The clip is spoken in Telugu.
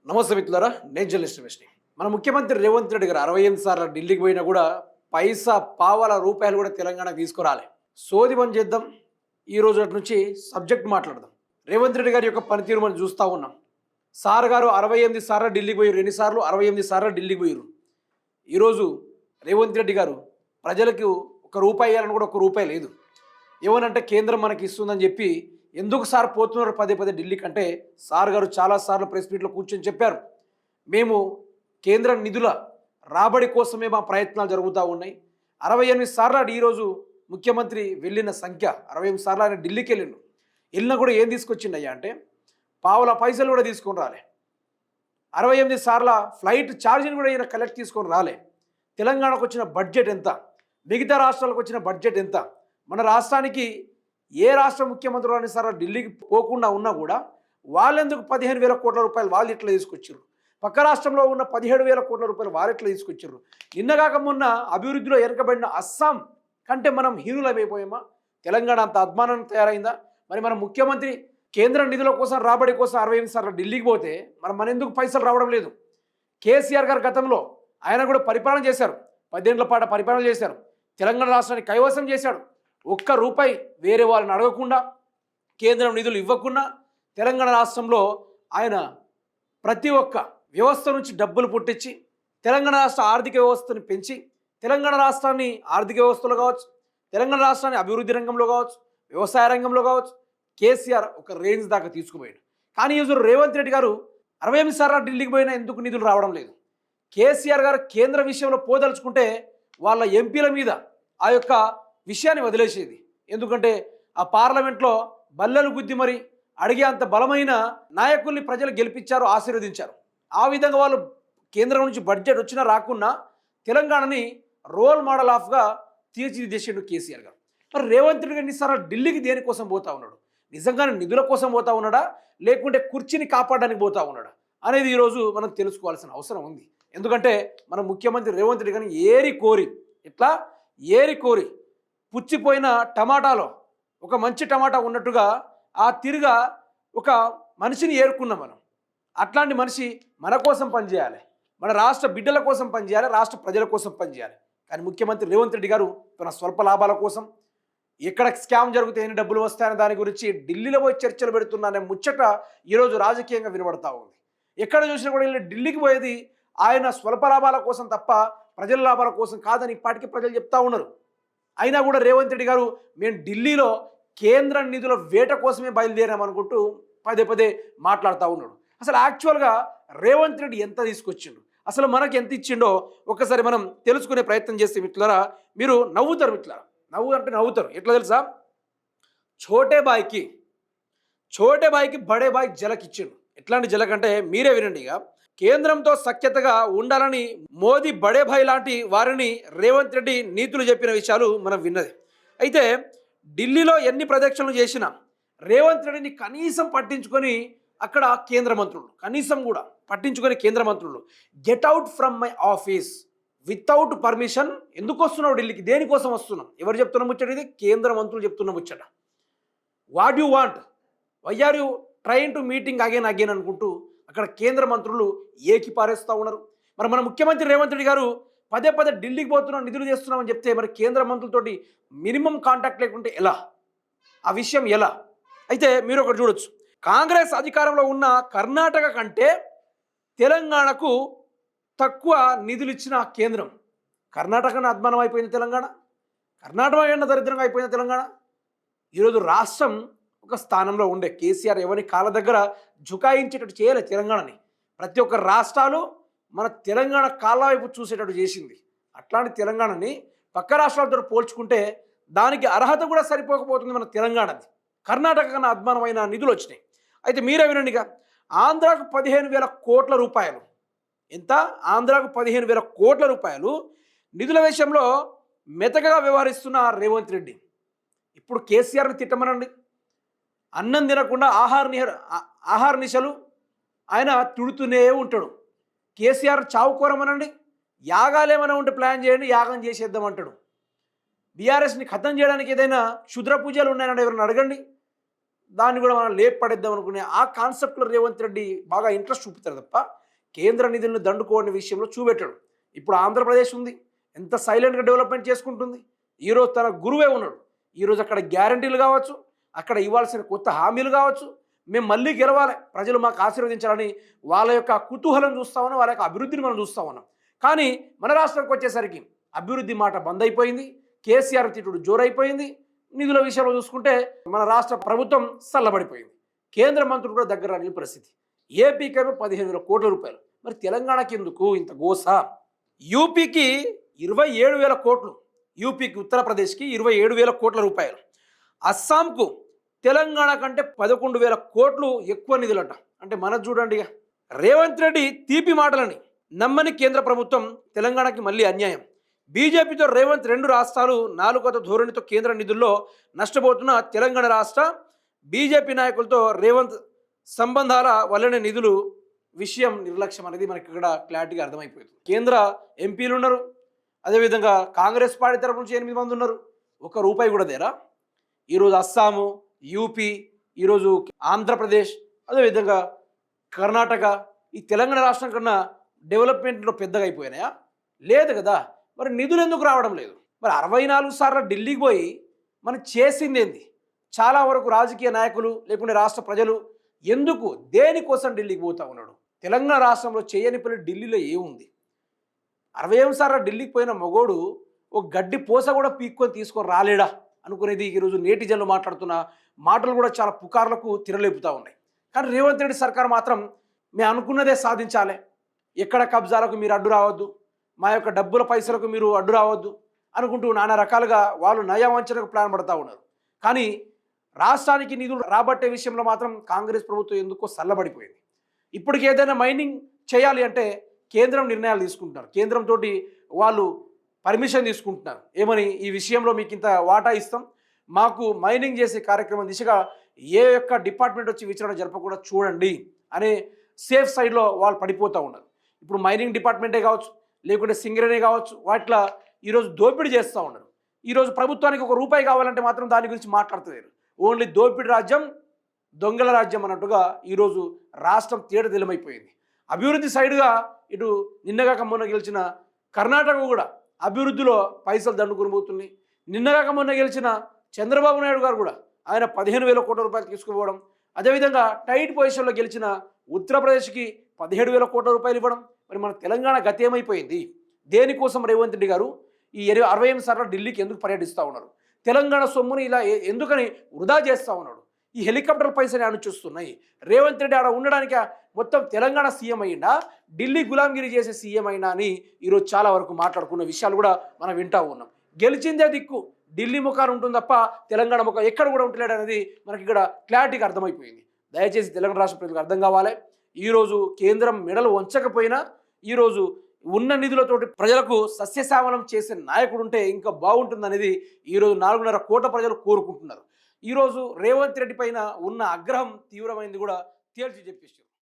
నమస్తే మిత్రులారా, నేను జర్నలిస్ట్ రమేష్ని. మన ముఖ్యమంత్రి రేవంత్ రెడ్డి గారు 68 సార్లు ఢిల్లీకి పోయినా కూడా పైసా పావల రూపాయలు కూడా తెలంగాణకు తీసుకురాలే. సోది బంద్ చేద్దాం. ఈ రోజు నుంచి సబ్జెక్ట్ మాట్లాడదాం. రేవంత్ రెడ్డి గారి యొక్క పనితీరు మనం చూస్తూ ఉన్నాం. సార్ గారు 68 సార్లు ఢిల్లీకి పోయారు. ఎన్నిసార్లు? 68 సార్లు ఢిల్లీకి పోయారు. ఈరోజు రేవంత్ రెడ్డి గారు ప్రజలకు ఒక రూపాయి ఇవ్వాలని కూడా ఒక రూపాయి లేదు. ఏమనంటే కేంద్రం మనకి ఇస్తుందని చెప్పి ఎందుకు సార్ పోతున్నారు పదే పదే ఢిల్లీకి అంటే, సార్ గారు చాలాసార్లు ప్రెస్ మీట్లో కూర్చొని చెప్పారు, మేము కేంద్ర నిధుల రాబడి కోసమే మా ప్రయత్నాలు జరుగుతూ ఉన్నాయి. 68 సార్లు ఈరోజు ముఖ్యమంత్రి వెళ్ళిన సంఖ్య 68 సార్లు ఆయన ఢిల్లీకి వెళ్ళినా కూడా ఏం తీసుకొచ్చిండు అయ్యా అంటే పావుల పైసలు కూడా తీసుకొని రాలే. 68 సార్ల ఫ్లైట్ ఛార్జీని కూడా ఈయన కలెక్ట్ తీసుకొని రాలే. తెలంగాణకు వచ్చిన బడ్జెట్ ఎంత, మిగతా రాష్ట్రాలకు వచ్చిన బడ్జెట్ ఎంత, మన రాష్ట్రానికి ఏ రాష్ట్ర ముఖ్యమంత్రులు అని సార్ ఢిల్లీకి పోకుండా ఉన్నా కూడా వాళ్ళెందుకు 15,000 కోట్ల రూపాయలు వాళ్ళు ఇట్లా తీసుకొచ్చారు, పక్క రాష్ట్రంలో ఉన్న 17,000 కోట్ల రూపాయలు వాళ్ళు ఎట్లా తీసుకొచ్చారు. నిన్నగాక మొన్న అభివృద్ధిలో వెనకబడిన అస్సాం కంటే మనం హీనులమైపోయామా? తెలంగాణ అంత అద్మానం తయారైందా? మరి మన ముఖ్యమంత్రి కేంద్ర నిధుల కోసం రాబడి కోసం 68 సార్లు ఢిల్లీకి పోతే మన ఎందుకు పైసలు రావడం లేదు? కేసీఆర్ గారు గతంలో ఆయన కూడా పరిపాలన చేశారు, 10 ఏళ్ల పాటు పరిపాలన చేశారు, తెలంగాణ రాష్ట్రాన్ని కైవసం చేశాడు. ఒక్క రూపాయి వేరే వాళ్ళని అడగకుండా, కేంద్రం నిధులు ఇవ్వకుండా తెలంగాణ రాష్ట్రంలో ఆయన ప్రతి ఒక్క వ్యవస్థ నుంచి డబ్బులు పుట్టించి తెలంగాణ రాష్ట్ర ఆర్థిక వ్యవస్థను పెంచి తెలంగాణ రాష్ట్రాన్ని ఆర్థిక వ్యవస్థలో కావచ్చు, తెలంగాణ రాష్ట్రాన్ని అభివృద్ధి రంగంలో కావచ్చు, వ్యవసాయ రంగంలో కావచ్చు కేసీఆర్ ఒక రేంజ్ దాకా తీసుకుపోయాడు. కానీ ఈరోజు రేవంత్ రెడ్డి గారు 68 సార్లు ఢిల్లీకి పోయినా ఎందుకు నిధులు రావడం లేదు? కేసీఆర్ గారు కేంద్ర విషయంలో పోదలుచుకుంటే వాళ్ళ ఎంపీల మీద ఆ యొక్క విషయాన్ని వదిలేసేది. ఎందుకంటే ఆ పార్లమెంట్లో బల్లెలు గుద్ది మరి అడిగే అంత బలమైన నాయకుల్ని ప్రజలు గెలిపించారు, ఆశీర్వదించారు. ఆ విధంగా వాళ్ళు కేంద్రం నుంచి బడ్జెట్ వచ్చినా రాకున్నా తెలంగాణని రోల్ మోడల్ ఆఫ్గా తీర్చిదిద్దేసాడు కేసీఆర్ గారు. మరి రేవంత్ రెడ్డి ఎన్నిసార్లు ఢిల్లీకి దేనికోసం పోతా ఉన్నాడు? నిజంగానే నిధుల కోసం పోతా ఉన్నాడా, లేకుంటే కుర్చీని కాపాడడానికి పోతా ఉన్నాడా అనేది ఈరోజు మనం తెలుసుకోవాల్సిన అవసరం ఉంది. ఎందుకంటే మన ముఖ్యమంత్రి రేవంత్ రెడ్డి గారిని ఏరి కోరి పుచ్చిపోయిన టమాటాలో ఒక మంచి టమాటా ఉన్నట్టుగా ఆ తిరుగా ఒక మనిషిని ఏరుకున్నాం మనం. అట్లాంటి మనిషి మన కోసం పనిచేయాలి, మన రాష్ట్ర బిడ్డల కోసం పనిచేయాలి, రాష్ట్ర ప్రజల కోసం పనిచేయాలి. కానీ ముఖ్యమంత్రి రేవంత్ రెడ్డి గారు తన స్వల్ప లాభాల కోసం ఎక్కడ స్కామ్ జరిగితే ఎన్ని డబ్బులు వస్తాయనే దాని గురించి ఢిల్లీలో పోయి చర్చలు పెడుతున్నానే ముచ్చట ఈరోజు రాజకీయంగా వినబడతా ఉంది. ఎక్కడ చూసినా కూడా వీళ్ళు ఢిల్లీకి పోయేది ఆయన స్వల్ప లాభాల కోసం తప్ప ప్రజల లాభాల కోసం కాదని ఇప్పటికీ ప్రజలు చెప్తా ఉన్నారు. అయినా కూడా రేవంత్ రెడ్డి గారు మేము ఢిల్లీలో కేంద్ర నిధుల వేట కోసమే బయలుదేరామనుకుంటూ పదే పదే మాట్లాడుతూ ఉన్నాడు. అసలు యాక్చువల్గా రేవంత్ రెడ్డి ఎంత తీసుకొచ్చిండు, అసలు మనకి ఎంత ఇచ్చిండో ఒకసారి మనం తెలుసుకునే ప్రయత్నం చేస్తే మిత్రులారా మీరు నవ్వుతారు. మిత్రులారా నవ్వుతారు. ఎట్లా తెలుసా? ఛోటే బాయికి బడే బాయ్ జలక్ ఇచ్చిండు. ఎట్లాంటి జలక్ అంటే మీరే వినండి. ఇక కేంద్రంతో సఖ్యతగా ఉండాలని మోదీ బడే భాయ్ లాంటి వారిని రేవంత్ రెడ్డి నీతులు చెప్పిన విషయాలు మనం విన్నది. అయితే ఢిల్లీలో ఎన్ని ప్రదక్షిణలు చేసినా రేవంత్ రెడ్డిని కనీసం పట్టించుకొని అక్కడ కేంద్ర మంత్రులు get out from my office without permission. ఎందుకు వస్తున్నావు ఢిల్లీకి, దేనికోసం వస్తున్నాం, ఎవరు చెప్తున్న ముచ్చట? ఇది కేంద్ర మంత్రులు చెప్తున్న ముచ్చట. What you want, why are you trying to meeting again అనుకుంటూ అక్కడ కేంద్ర మంత్రులు ఏకి పారేస్తూ ఉన్నారు. మరి మన ముఖ్యమంత్రి రేవంత్ రెడ్డి గారు పదే పదే ఢిల్లీకి పోతున్నాం, నిధులు చేస్తున్నామని చెప్తే మరి కేంద్ర మంత్రులతోటి మినిమం కాంటాక్ట్ లేకుంటే ఎలా? ఆ విషయం ఎలా? అయితే మీరు ఒకటి చూడొచ్చు, కాంగ్రెస్ అధికారంలో ఉన్న కర్ణాటక కంటే తెలంగాణకు తక్కువ నిధులు ఇచ్చిన కేంద్రం. కర్ణాటకను అద్మానం అయిపోయింది తెలంగాణ, కర్ణాటక దరిద్రంగా అయిపోయింది తెలంగాణ. ఈరోజు రాష్ట్రం ఒక స్థానంలో ఉండే కేసీఆర్ ఎవరి కాళ్ళ దగ్గర జుకాయించేటట్టు చేయలేదు తెలంగాణని. ప్రతి ఒక్క రాష్ట్రాలు మన తెలంగాణ కాళ్ళ వైపు చూసేటట్టు చేసింది. అట్లాంటి తెలంగాణని పక్క రాష్ట్రాలతో పోల్చుకుంటే దానికి అర్హత కూడా సరిపోకపోతుంది మన తెలంగాణది. కర్ణాటక కన్నా అద్మానమైన నిధులు వచ్చినాయి. అయితే మీరే వినండి, ఇక ఆంధ్రాకు 15,000 కోట్ల రూపాయలు. ఎంత? ఆంధ్రాకు 15,000 కోట్ల రూపాయలు నిధుల విషయంలో మెతకగా వ్యవహరిస్తున్న రేవంత్ రెడ్డి. ఇప్పుడు కేసీఆర్ని తిట్టమనండి, అన్నం తినకుండా ఆహార నిశలు ఆయన తిడుతూనే ఉంటాడు. కేసీఆర్ చావుకోరమనండి, యాగాలేమైనా ఉంటే ప్లాన్ చేయండి, యాగం చేసేద్దామంటాడు. బీఆర్ఎస్ని ఖతం చేయడానికి ఏదైనా క్షుద్ర పూజలు ఉన్నాయని ఎవరైనా అడగండి, దాన్ని కూడా మనం లేపడేద్దాం అనుకునే ఆ కాన్సెప్ట్లో రేవంత్ రెడ్డి బాగా ఇంట్రెస్ట్ చూపుతారు తప్ప కేంద్ర నిధులను దండుకోని విషయంలో చూపెట్టాడు. ఇప్పుడు ఆంధ్రప్రదేశ్ ఉంది, ఎంత సైలెంట్గా డెవలప్మెంట్ చేసుకుంటుంది. ఈరోజు తన గురువే ఉన్నాడు. ఈరోజు అక్కడ గ్యారంటీలు కావచ్చు, అక్కడ ఇవ్వాల్సిన కొత్త హామీలు కావచ్చు, మేము మళ్ళీ గెలవాలి, ప్రజలు మాకు ఆశీర్వదించాలని వాళ్ళ యొక్క కుతూహలం చూస్తా ఉన్నాం, వాళ్ళ యొక్క అభివృద్ధిని మనం చూస్తూ ఉన్నాం. కానీ మన రాష్ట్రానికి వచ్చేసరికి అభివృద్ధి మాట బంద్ అయిపోయింది, కేసీఆర్ తిట్టుడు జోరైపోయింది. నిధుల విషయంలో చూసుకుంటే మన రాష్ట్ర ప్రభుత్వం చల్లబడిపోయింది. కేంద్ర మంత్రులు కూడా దగ్గర రాని పరిస్థితి. ఏపీకేమో 15,000 కోట్ల రూపాయలు, మరి తెలంగాణకి ఎందుకు ఇంత గోస? యూపీకి 27,000 కోట్లు, యూపీకి ఉత్తరప్రదేశ్కి 27,000 కోట్ల రూపాయలు, అస్సాంకు తెలంగాణ కంటే 11,000 కోట్లు ఎక్కువ నిధులట. అంటే మనది చూడండి, రేవంత్ రెడ్డి తీపి మాటలని నమ్మని కేంద్ర ప్రభుత్వం తెలంగాణకి మళ్ళీ అన్యాయం. బీజేపీతో రేవంత్ 2 రాష్ట్రాలు నాలుగోత ధోరణితో కేంద్ర నిధుల్లో నష్టపోతున్న తెలంగాణ రాష్ట్ర బీజేపీ నాయకులతో రేవంత్ సంబంధాల వల్లనే నిధులు విషయం నిర్లక్ష్యం అనేది మనకి ఇక్కడ క్లారిటీగా అర్థమైపోయింది. కేంద్ర ఎంపీలు ఉన్నారు, అదేవిధంగా కాంగ్రెస్ పార్టీ తరపు నుంచి 8 మంది ఉన్నారు, ₹1 కూడా దేరా. ఈరోజు అస్సాము, యూపీ, ఈరోజు ఆంధ్రప్రదేశ్, అదేవిధంగా కర్ణాటక, ఈ తెలంగాణ రాష్ట్రం కన్నా డెవలప్మెంట్లో పెద్దగా అయిపోయినాయా? లేదు కదా. మరి నిధులు ఎందుకు రావడం లేదు? మరి 64 సార్లు ఢిల్లీకి పోయి మనం చేసింది ఏంది? చాలా వరకు రాజకీయ నాయకులు లేకుంటే రాష్ట్ర ప్రజలు ఎందుకు దేనికోసం ఢిల్లీకి పోతా ఉన్నాడు? తెలంగాణ రాష్ట్రంలో చేయని పని ఢిల్లీలో ఏముంది? 60 సార్లు ఢిల్లీకి పోయిన మగోడు ఒక గడ్డి పోస కూడా పీక్కొని తీసుకొని రాలేడా అనుకునేది ఈరోజు నేటిజన్లు మాట్లాడుతున్న మాటలు కూడా చాలా పుకార్లకు తిరలేపుతూ ఉన్నాయి. కానీ రేవంత్ రెడ్డి సర్కార్ మాత్రం మేము అనుకున్నదే సాధించాలి, ఎక్కడ కబ్జాలకు మీరు అడ్డు రావద్దు, మా యొక్క డబ్బుల పైసలకు మీరు అడ్డు రావద్దు అనుకుంటూ నానా రకాలుగా వాళ్ళు నయవంచనకు ప్లాన్ పడుతూ ఉన్నారు. కానీ రాష్ట్రానికి నిధులు రాబట్టే విషయంలో మాత్రం కాంగ్రెస్ ప్రభుత్వం ఎందుకో చల్లబడిపోయింది. ఇప్పటికి ఏదైనా మైనింగ్ చేయాలి అంటే కేంద్రం నిర్ణయాలు తీసుకుంటున్నారు, కేంద్రంతో వాళ్ళు పర్మిషన్ తీసుకుంటున్నారు. ఏమని, ఈ విషయంలో మీకు ఇంత వాటా ఇస్తాం, మాకు మైనింగ్ చేసే కార్యక్రమం దిశగా ఏ యొక్క డిపార్ట్మెంట్ వచ్చి విచారణ జరపకుండా చూడండి అనే సేఫ్ సైడ్లో వాళ్ళు పడిపోతూ ఉన్నారు. ఇప్పుడు మైనింగ్ డిపార్ట్మెంటే కావచ్చు, లేకుంటే సింగరేణి కావచ్చు, వాటిలో ఈరోజు దోపిడీ చేస్తూ ఉన్నారు. ఈరోజు ప్రభుత్వానికి ₹1 కావాలంటే మాత్రం దాని గురించి మాట్లాడుతున్నారు. ఓన్లీ దోపిడీ రాజ్యం, దొంగల రాజ్యం అన్నట్టుగా ఈరోజు రాష్ట్రం తేడతెల్లమైపోయింది. అభివృద్ధి సైడ్గా ఇటు నిన్నగాక మొన్న గెలిచిన కర్ణాటక కూడా అభివృద్ధిలో పైసలు దండుకుని పోతున్నాయి. నిన్నగాక మొన్న గెలిచిన చంద్రబాబు నాయుడు గారు కూడా ఆయన 15,000 కోట్ల రూపాయలు తీసుకుపోవడం, అదేవిధంగా టైట్ పొజిషన్లో గెలిచిన ఉత్తరప్రదేశ్కి 17,000 కోట్ల రూపాయలు ఇవ్వడం. మరి మన తెలంగాణ గతి ఏమైపోయింది? దేనికోసం రేవంత్ రెడ్డి గారు ఈ 68 సార్లు ఢిల్లీకి ఎందుకు పర్యటిస్తూ ఉన్నారు? తెలంగాణ సొమ్ముని ఇలా ఎందుకని వృధా చేస్తూ ఉన్నాడు? ఈ హెలికాప్టర్ పైసలు అనుచూస్తున్నాయి. రేవంత్ రెడ్డి ఆడ ఉండడానికి మొత్తం తెలంగాణ సీఎం అయ్యిందా, ఢిల్లీ గులాంగిరి చేసే సీఎం అయినా అని ఈరోజు చాలా వరకు మాట్లాడుకున్న విషయాలు కూడా మనం వింటూ ఉన్నాం. గెలిచిందే దిక్కు ఢిల్లీ ముఖాలు ఉంటుంది తప్ప తెలంగాణ ముఖం ఎక్కడ కూడా ఉంటలేడు అనేది మనకి ఇక్కడ క్లారిటీగా అర్థమైపోయింది. దయచేసి తెలంగాణ రాష్ట్ర ప్రజలకు అర్థం కావాలి. ఈరోజు కేంద్రం మెడలు వంచకపోయినా ఈరోజు ఉన్న నిధులతోటి ప్రజలకు సస్యశ్యామలం చేసే నాయకుడు ఉంటే ఇంకా బాగుంటుందనేది ఈరోజు 4.5 కోట్ల ప్రజలు కోరుకుంటున్నారు. ఈరోజు రేవంత్ రెడ్డి పైన ఉన్న ఆగ్రహం తీవ్రమైంది కూడా తేల్చి చెప్పేసి